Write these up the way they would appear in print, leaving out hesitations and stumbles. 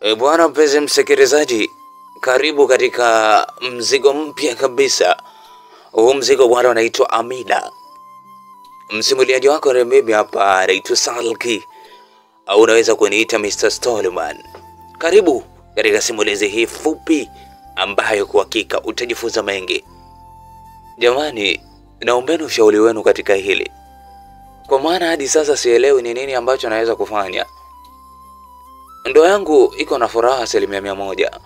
Bwana mpenzi msikilizaji, karibu katika mzigo mpya kabisa. Huu mzigo bwana unaitwa Amida. Msimuliaji wako ni mimi hapa, naitwa Salki, au unaweza kuniita Mr. Stallman. Karibu katika simulizi hii fupi ambayo kwa hakika utajifunza mengi. Jamani, naombeni ushauri wenu katika hili, kwa maana hadi sasa sielewi ni nini ambacho naweza kufanya. Ndoa yangu iko na furaha 100%,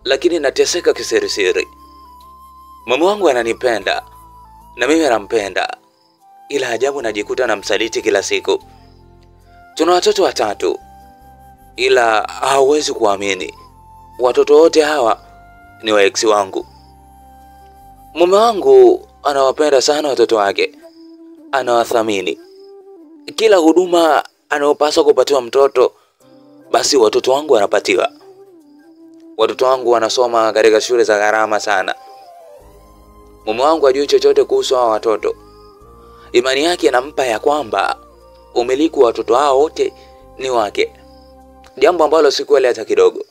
lakini nateseka kisirisiri. Mume wangu ananipenda na mimi nampenda, ila ajabu najikuta namsaliti kila siku. Tuna watoto 3, ila hauwezi kuamini, watoto wote hawa ni wa ex wangu. Mume wangu anawapenda sana watoto wake, anawathamini. Kila huduma anayopaswa kupatiwa mtoto, basi watoto wangu wanapatiwa. Watoto wangu wanasoma katika shule za gharama sana. Mume wangu hajui chochote kuhusu hao watoto. Imani yake inampa ya kwamba umiliki wa watoto hao wote ni wake, jambo ambalo si kweli hata kidogo.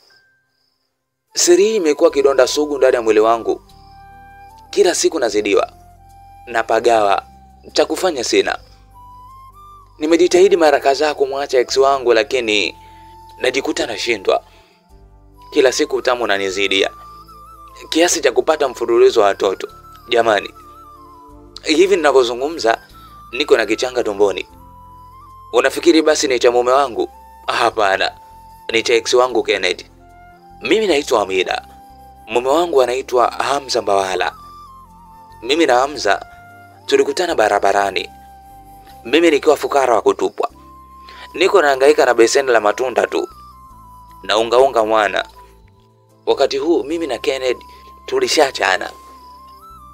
Siri hii imekuwa kidonda sugu ndani ya mwili wangu. Kila siku nazidiwa, napagawa, cha kufanya sina. Nimejitahidi mara kadhaa kumwacha ex wangu, lakini najikuta nashindwa. Kila siku utamu unanizidia, kiasi cha kupata mfululizo wa watoto. Jamani, hivi ninavyozungumza niko na kichanga tumboni. Unafikiri basi ni cha mume wangu? Hapana, ni cha ex wangu Kennedy. Mimi naitwa Amida, mume wangu anaitwa Hamza Mbawala. Mimi na Hamza tulikutana barabarani, mimi nikiwa fukara wa kutupwa. Niko nahangaika na beseni la matunda tu na unga mwana. Wakati huu mimi na Kennedy tulishachana.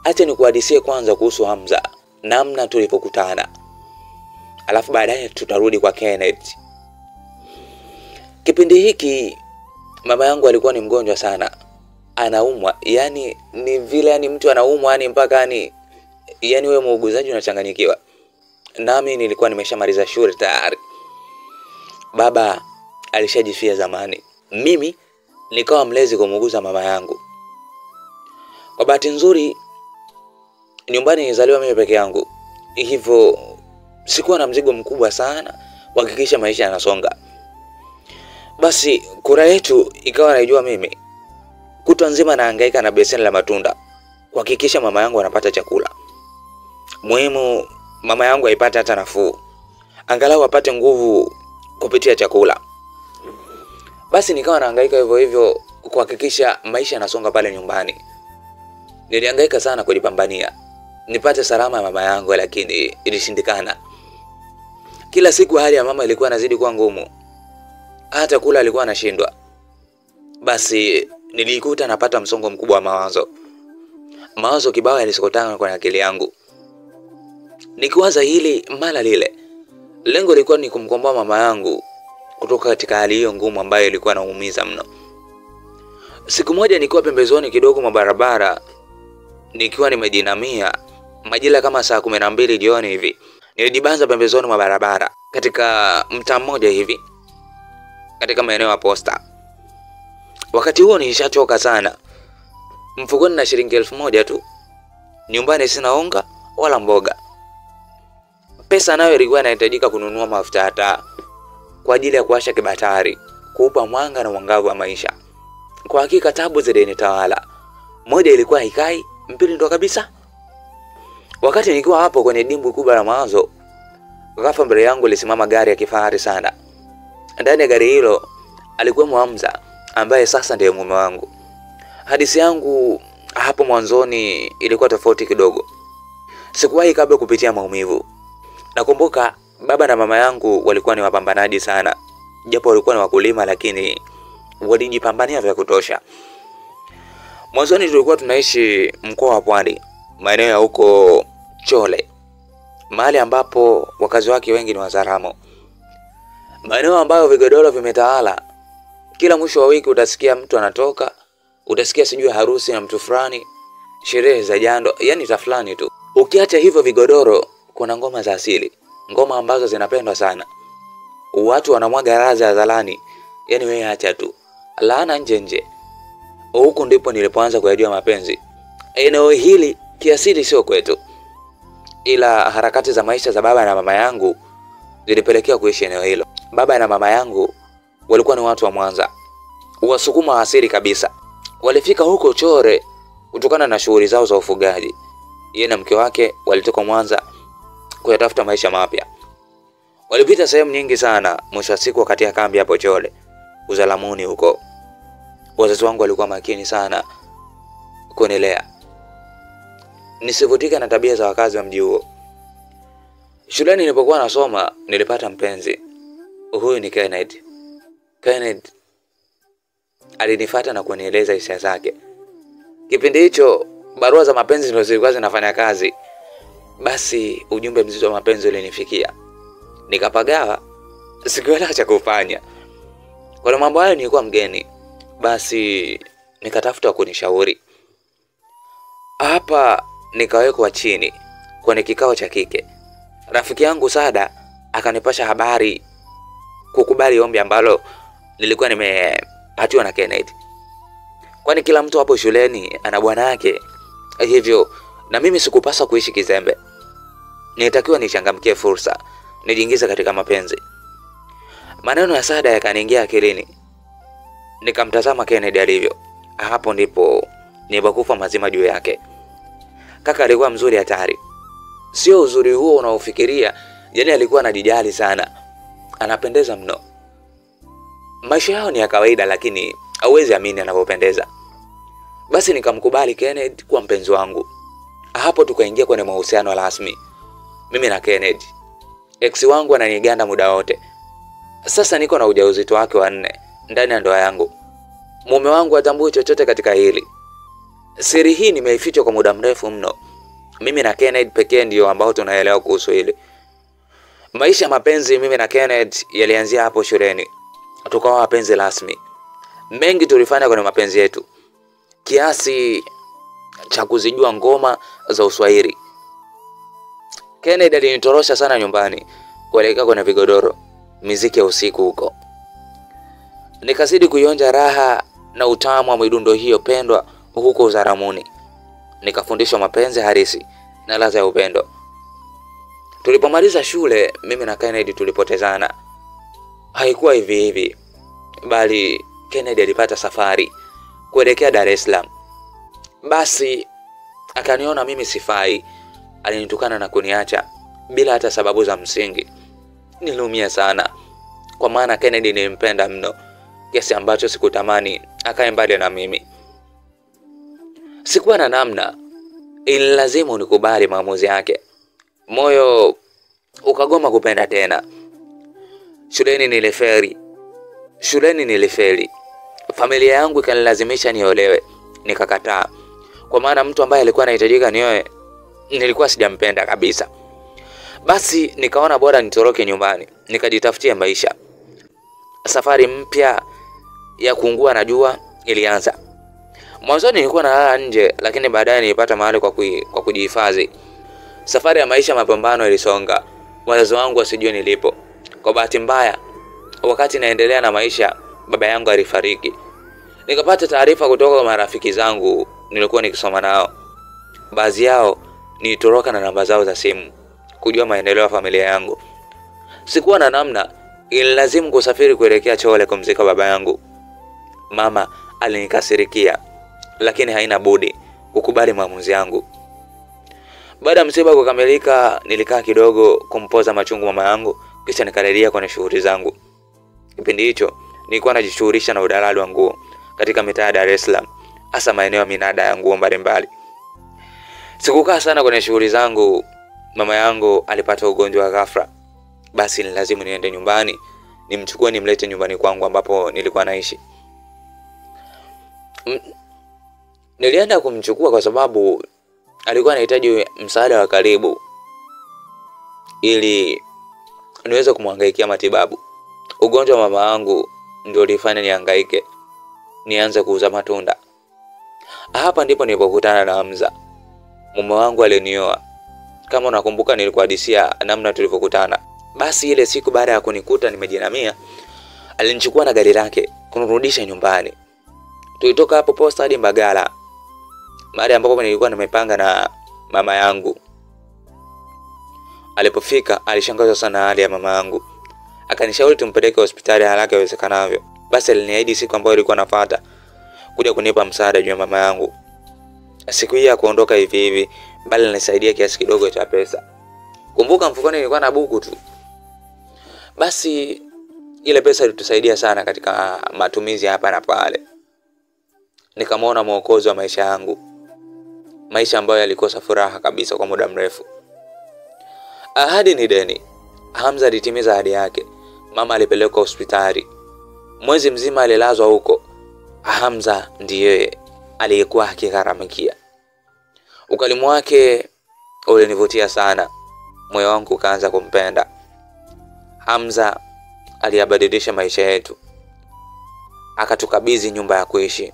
Acha nikuhadisie kwanza kuhusu Hamza, namna tulipokutana, alafu baadaye tutarudi kwa Kennedy. Kipindi hiki mama yangu alikuwa ni mgonjwa sana, anaumwa. Yani ni vile mtu anaumwa mpaka wewe muuguzaji unachanganyikiwa. Nami nilikuwa nimeshamaliza shule tayari. Baba alishajifia zamani. Mimi nikawa mlezi kumuuguza mama yangu. Kwa bahati nzuri nyumbani nilizaliwa mimi peke yangu, hivyo sikuwa na mzigo mkubwa sana kuhakikisha maisha yanasonga. Basi kura yetu ikawa naijua mimi. Kutwa nzima nahangaika na beseni la matunda kuhakikisha mama yangu anapata chakula. Muhimu mama yangu aipate hata nafuu, angalau apate nguvu kupitia chakula. Basi nikawa nahangaika hivyo kuhakikisha maisha yanasonga pale nyumbani. Nilihangaika sana kujipambania nipate salama ya mama yangu, lakini ilishindikana. Kila siku hali ya mama ilikuwa inazidi kuwa ngumu, hata kula alikuwa anashindwa. Basi nilikuta napata msongo mkubwa wa mawazo kibao yalisokotana kwa akili yangu. Nikiwaza hili mara lile, lengo lilikuwa ni kumkomboa mama yangu kutoka katika hali hiyo ngumu ambayo ilikuwa inaumiza mno. Siku moja nikiwa pembezoni kidogo mwa barabara, nikiwa nimejinamia, majira kama saa 12 jioni hivi, nilijibanza pembezoni mwa barabara katika mtaa mmoja hivi katika maeneo ya Posta. Wakati huo nilishachoka sana. Mfukoni na shilingi 1000 tu. Nyumbani sina unga wala mboga. Pesa nayo ilikuwa inahitajika kununua mafuta ya taa kwa ajili ya kuwasha kibatari, kuupa mwanga na mwangavu wa maisha. Kwa hakika tabu zilinitawala. Moja ilikuwa haikai, mpili ndo kabisa. Wakati nikiwa hapo kwenye dimbwi kubwa la mawazo, ghafla mbele yangu lisimama gari ya kifahari sana. Ndani ya gari hilo alikuwa Hamza, ambaye sasa ndiye mume wangu. Hadithi yangu hapo mwanzoni ilikuwa tofauti kidogo. Sikuwahi kabla kupitia maumivu. Nakumbuka baba na mama yangu walikuwa ni wapambanaji sana. Japo walikuwa ni wakulima, lakini walijipambania vya kutosha. Mwanzoni tulikuwa tunaishi mkoa wa Pwani, maeneo ya huko Chole, mahali ambapo wakazi wake wengi ni Wazaramo. Maeneo ambayo vigodoro vimetawala. Kila mwisho wa wiki utasikia mtu anatoka, utasikia sijui harusi na mtu fulani, sherehe za jando, yani tafulani tu. Ukiacha hivyo vigodoro, kuna ngoma za asili, ngoma ambazo zinapendwa sana. Watu wanamwaga raza hadharani, yani wewe acha tu. laana nje nje. Huku ndipo nilipoanza kuyajua mapenzi. Eneo hili kiasili sio kwetu, ila harakati za maisha za baba na mama yangu zilipelekea kuishi eneo hilo. Baba na mama yangu walikuwa ni watu wa Mwanza, Wasukuma asili kabisa. Walifika huko Chore kutokana na shughuli zao za ufugaji. Yeye na mke wake walitoka Mwanza kuyatafuta maisha mapya. Walipita sehemu nyingi sana, mwisho wa siku wakati ya kambi hapo Chole Uzalamuni huko. Wazazi wangu walikuwa makini sana kunilea nisivutike na tabia za wakazi wa mji huo. Shuleni nilipokuwa nasoma nilipata mpenzi. Huyu ni Kenneth. Kenneth alinifuata na kunieleza hisia zake. Kipindi hicho barua za mapenzi ndio zilikuwa zinafanya kazi. Basi ujumbe mzito wa mapenzi ulinifikia. Nikapagawa, sikuelewa cha kufanya. Kwa mambo hayo nilikuwa mgeni. Basi nikatafuta kunishauri. Hapa nikawekwa chini kwenye kikao cha kike. Rafiki yangu Sada akanipasha habari kukubali ombi ambalo nilikuwa nimepatiwa na Kenneth. Kwani kila mtu hapo shuleni ana bwana yake. Hivyo na mimi sikupaswa kuishi kizembe. Nilitakiwa nichangamkie fursa, nijiingize katika mapenzi. Maneno ya Sada yakaniingia akilini. Nikamtazama Kenneth alivyo. Hapo ndipo nilipokufa mazima juu yake. Kaka alikuwa mzuri hatari. Sio uzuri huo unaofikiria, yani alikuwa anajijali sana. Anapendeza mno. Maisha yao ni ya kawaida lakini hauwezi amini anavyopendeza. Basi nikamkubali Kenneth kuwa mpenzi wangu. Hapo tukaingia kwenye mahusiano rasmi. Mimi na Kenneth. Ex wangu ananiganda muda wote. Sasa niko na ujauzito wake wa 4 ndani ya ndoa yangu. Mume wangu hatambui chochote katika hili. Siri hii nimeificha kwa muda mrefu mno. Mimi na Kenneth pekee ndio ambao tunaelewa kuhusu hili. Maisha ya mapenzi mimi na Kenneth yalianzia hapo shuleni. Tukawa wapenzi rasmi. Mengi tulifanya kwenye mapenzi yetu, kiasi cha kuzijua ngoma za Uswahili. Kenneth alinitorosha sana nyumbani kuelekea kwenye vigodoro, muziki ya usiku huko. Nikazidi kuionja raha na utamu wa midundo hiyo pendwa huko Uzaramuni. Nikafundishwa mapenzi halisi na ladha ya upendo. Tulipomaliza shule, mimi na Kenneth tulipotezana. Haikuwa hivi hivi, bali Kenneth alipata safari kuelekea Dar es Salaam. Basi akaniona mimi sifai, alinitukana na kuniacha bila hata sababu za msingi. Niliumia sana, kwa maana Kenneth nilimpenda mno kiasi ambacho sikutamani akae mbali na mimi. Sikuwa na namna, ililazimu nikubali maamuzi yake. Moyo ukagoma kupenda tena. Shuleni nilifeli. Familia yangu ikanilazimisha niolewe. Nikakataa. Kwa maana mtu ambaye alikuwa anahitajika nioe nilikuwa sijampenda kabisa. Basi nikaona bora nitoroke nyumbani, nikajitafutia maisha. Safari mpya ya kuungua na jua ilianza. Mwanzoni nilikuwa nalala nje, lakini baadaye nilipata mahali kwa kujihifadhi. Safari ya maisha mapambano ilisonga. Wazazi wangu wasijue nilipo. Kwa bahati mbaya, wakati naendelea na maisha, baba yangu alifariki. Nikapata taarifa kutoka kwa marafiki zangu nilikuwa nikisoma nao. Baadhi yao nilitoroka na namba zao za simu kujua maendeleo ya familia yangu. Sikuwa na namna, ililazimu kusafiri kuelekea Chole kumzika baba yangu. Mama alinikasirikia, lakini haina budi kukubali maamuzi yangu. Baada ya msiba kukamilika, nilikaa kidogo kumpoza machungu mama yangu, kisha nikarejea kwenye shughuli zangu. Kipindi hicho nilikuwa najishughulisha na udalali wa nguo katika mitaa ya Dar es Salaam, hasa maeneo ya minada ya nguo mbalimbali. Sikukaa sana kwenye shughuli zangu. Mama yangu alipata ugonjwa wa ghafla. Basi ni lazima niende nyumbani, nimchukue nimlete nyumbani kwangu ambapo nilikuwa naishi. Nilienda kumchukua kwa sababu alikuwa anahitaji msaada wa karibu ili niweze kumhangaikia matibabu. Ugonjwa wa mama yangu ndio ulifanya nihangaike, nianze kuuza matunda. Hapa ndipo nilipokutana na Hamza. Mume wangu alinioa. Kama unakumbuka nilikuhadisia namna tulivyokutana. Basi ile siku baada ya kunikuta nimejinamia, alinichukua na gari lake kunirudisha nyumbani. Tulitoka hapo Posta hadi Mbagala, mahali ambapo nilikuwa nimepanga na mama yangu. Alipofika alishangazwa sana hali ya mama yangu. Akanishauri tumpeleke hospitali haraka iwezekanavyo. Basi aliniahidi siku ambayo ilikuwa nafuata kuja kunipa msaada juu ya mama yangu. Siku hii kuondoka hivi hivi, bali alinisaidia kiasi kidogo cha pesa. Kumbuka mfukoni nilikuwa na buku tu. Basi ile pesa ilitusaidia sana katika matumizi hapa na pale. Nikamwona mwokozi wa maisha yangu. Maisha ambayo yalikosa furaha kabisa kwa muda mrefu. Ahadi ni deni. Hamza alitimiza ahadi yake. Mama alipelekwa hospitali. Mwezi mzima alilazwa huko. Hamza ndiye aliyekuwa akigharamikia. Ukalimu wake ulinivutia sana. Moyo wangu ukaanza kumpenda. Hamza aliyabadilisha maisha yetu. Akatukabidhi nyumba ya kuishi.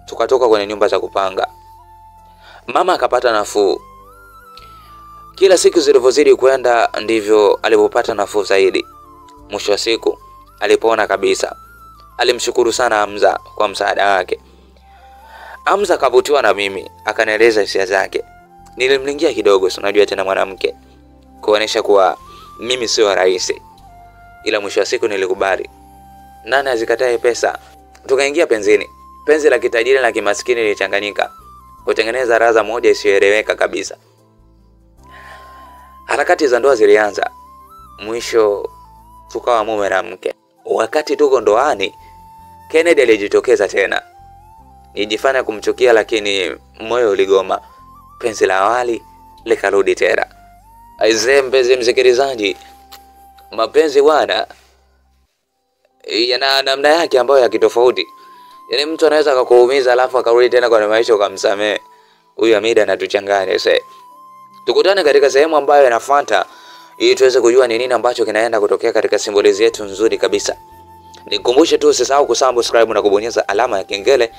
Tukatoka kwenye nyumba za kupanga. Mama akapata nafuu. Kila siku zilizozidi kwenda ndivyo alipopata nafuu zaidi. Mwisho wa siku alipona kabisa. Alimshukuru sana Hamza kwa msaada wake. Hamza akavutiwa na mimi, akanieleza hisia zake. Nilimlingia kidogo, unajua tena mwanamke, kuonesha kuwa mimi sio rahisi. Ila mwisho wa siku nilikubali. Nani azikatae pesa? Tukaingia penzini. Penzi la kitajiri na kimaskini lilichanganyika, kutengeneza raza moja isiyoeleweka kabisa. Harakati za ndoa zilianza. Mwisho tukawa mume na mke. Wakati tuko ndoani, Kennedy alijitokeza tena. Nijifanya kumchukia lakini moyo uligoma. Penzi la awali likarudi tena. Aisee mpenzi msikilizaji, mapenzi bwana yana namna yake ambayo ya kitofauti. Yaani mtu anaweza akakuumiza alafu akarudi tena kwa maisha ukamsamehe. Huyu Hamida anatuchanganya sasa. Tukutane katika sehemu ambayo inafuata ili tuweze kujua ni nini ambacho kinaenda kutokea katika simulizi yetu nzuri kabisa. Nikukumbushe tu usisahau kusubscribe na kubonyeza alama ya kengele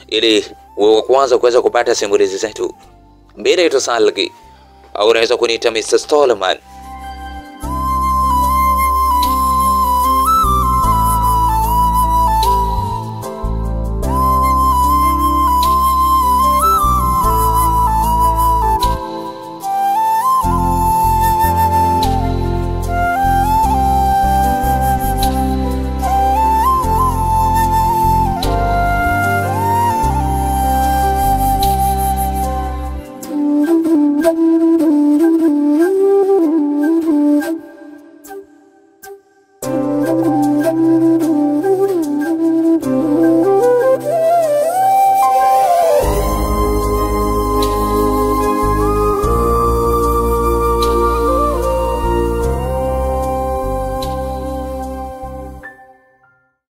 ili uwe kwanza kuweza kupata simulizi zetu. Bila itosalgi au unaweza kuniita Mr. Stallman.